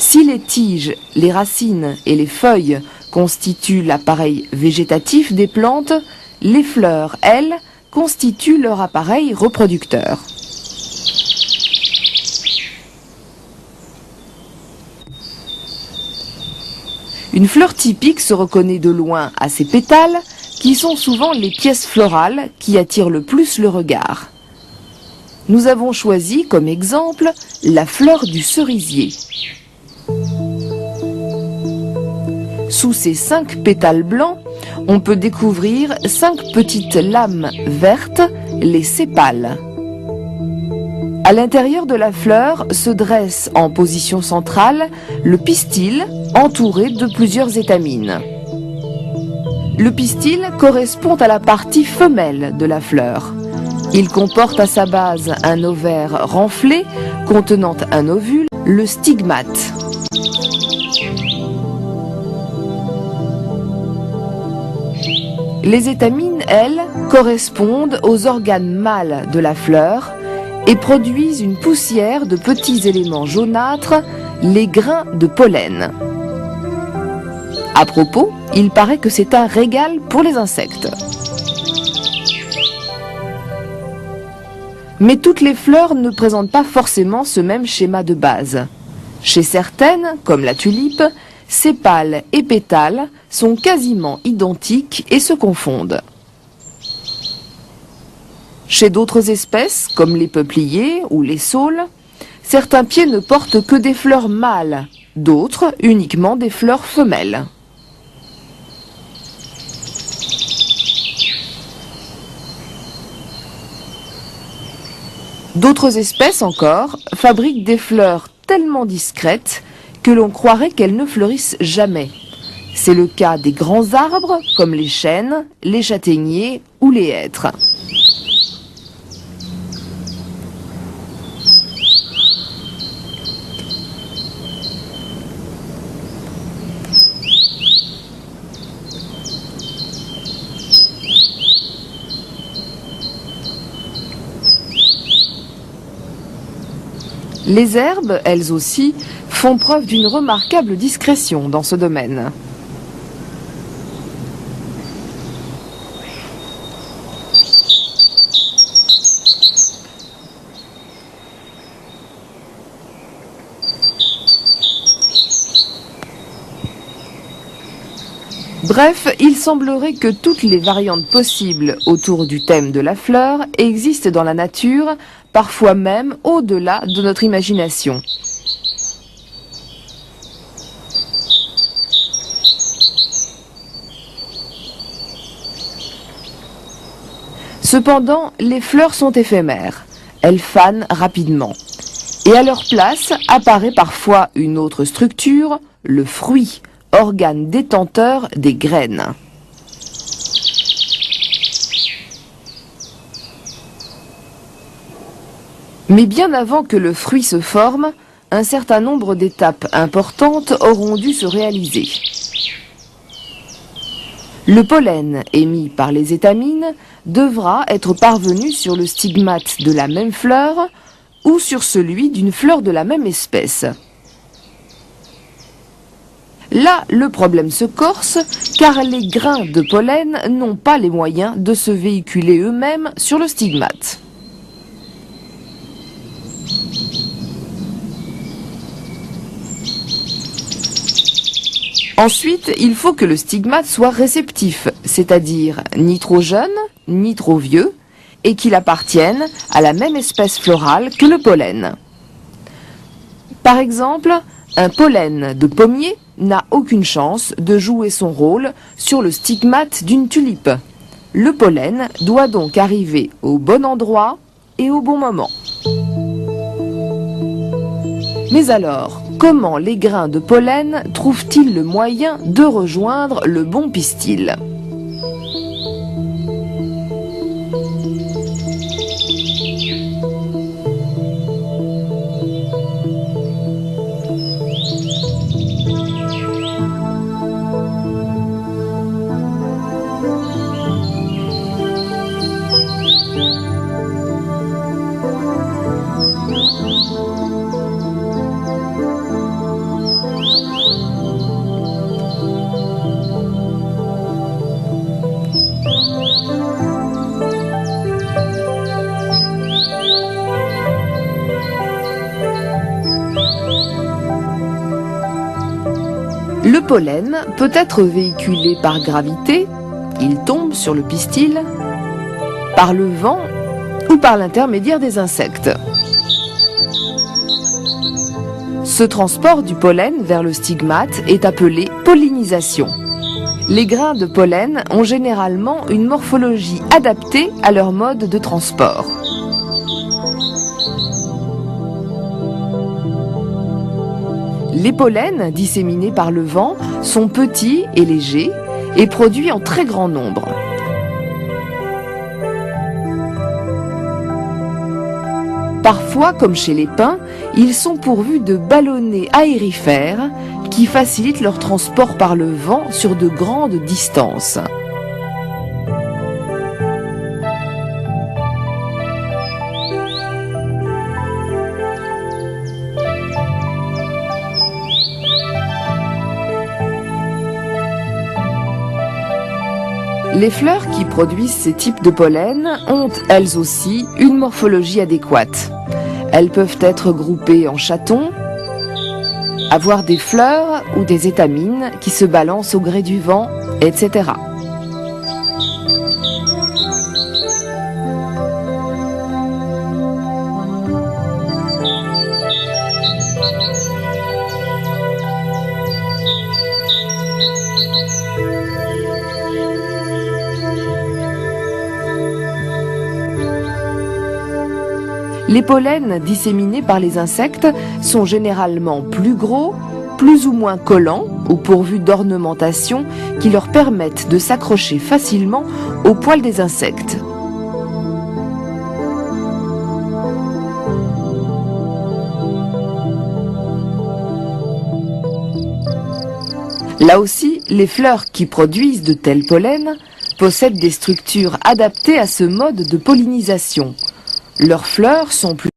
Si les tiges, les racines et les feuilles constituent l'appareil végétatif des plantes, les fleurs, elles, constituent leur appareil reproducteur. Une fleur typique se reconnaît de loin à ses pétales, qui sont souvent les pièces florales qui attirent le plus le regard. Nous avons choisi comme exemple la fleur du cerisier. Sous ces 5 pétales blancs, on peut découvrir 5 petites lames vertes, les sépales. À l'intérieur de la fleur se dresse en position centrale le pistil entouré de plusieurs étamines. Le pistil correspond à la partie femelle de la fleur. Il comporte à sa base un ovaire renflé contenant un ovule, le stigmate. Les étamines, elles, correspondent aux organes mâles de la fleur et produisent une poussière de petits éléments jaunâtres, les grains de pollen. À propos, il paraît que c'est un régal pour les insectes. Mais toutes les fleurs ne présentent pas forcément ce même schéma de base. Chez certaines, comme la tulipe, sépales et pétales sont quasiment identiques et se confondent. Chez d'autres espèces, comme les peupliers ou les saules, certains pieds ne portent que des fleurs mâles, d'autres uniquement des fleurs femelles. D'autres espèces encore fabriquent des fleurs tellement discrètes que l'on croirait qu'elles ne fleurissent jamais. C'est le cas des grands arbres comme les chênes, les châtaigniers ou les hêtres. Les herbes, elles aussi, font preuve d'une remarquable discrétion dans ce domaine. Bref, il semblerait que toutes les variantes possibles autour du thème de la fleur existent dans la nature, parfois même au-delà de notre imagination. Cependant, les fleurs sont éphémères. Elles fanent rapidement. Et à leur place apparaît parfois une autre structure, le fruit, organe détenteur des graines. Mais bien avant que le fruit se forme, un certain nombre d'étapes importantes auront dû se réaliser. Le pollen émis par les étamines devra être parvenu sur le stigmate de la même fleur ou sur celui d'une fleur de la même espèce. Là, le problème se corse, car les grains de pollen n'ont pas les moyens de se véhiculer eux-mêmes sur le stigmate. Ensuite, il faut que le stigmate soit réceptif, c'est-à-dire ni trop jeune, ni trop vieux, et qu'il appartienne à la même espèce florale que le pollen. Par exemple, un pollen de pommier n'a aucune chance de jouer son rôle sur le stigmate d'une tulipe. Le pollen doit donc arriver au bon endroit et au bon moment. Mais alors, comment les grains de pollen trouvent-ils le moyen de rejoindre le bon pistil ? Le pollen peut être véhiculé par gravité, il tombe sur le pistil, par le vent ou par l'intermédiaire des insectes. Ce transport du pollen vers le stigmate est appelé pollinisation. Les grains de pollen ont généralement une morphologie adaptée à leur mode de transport. Les pollens disséminés par le vent sont petits et légers et produits en très grand nombre. Parfois, comme chez les pins, ils sont pourvus de ballonnets aérifères qui facilitent leur transport par le vent sur de grandes distances. Les fleurs qui produisent ces types de pollen ont, elles aussi, une morphologie adéquate. Elles peuvent être groupées en chatons, avoir des fleurs ou des étamines qui se balancent au gré du vent, etc. Les pollens disséminés par les insectes sont généralement plus gros, plus ou moins collants ou pourvus d'ornementation qui leur permettent de s'accrocher facilement aux poils des insectes. Là aussi, les fleurs qui produisent de tels pollens possèdent des structures adaptées à ce mode de pollinisation. Leurs fleurs sont plus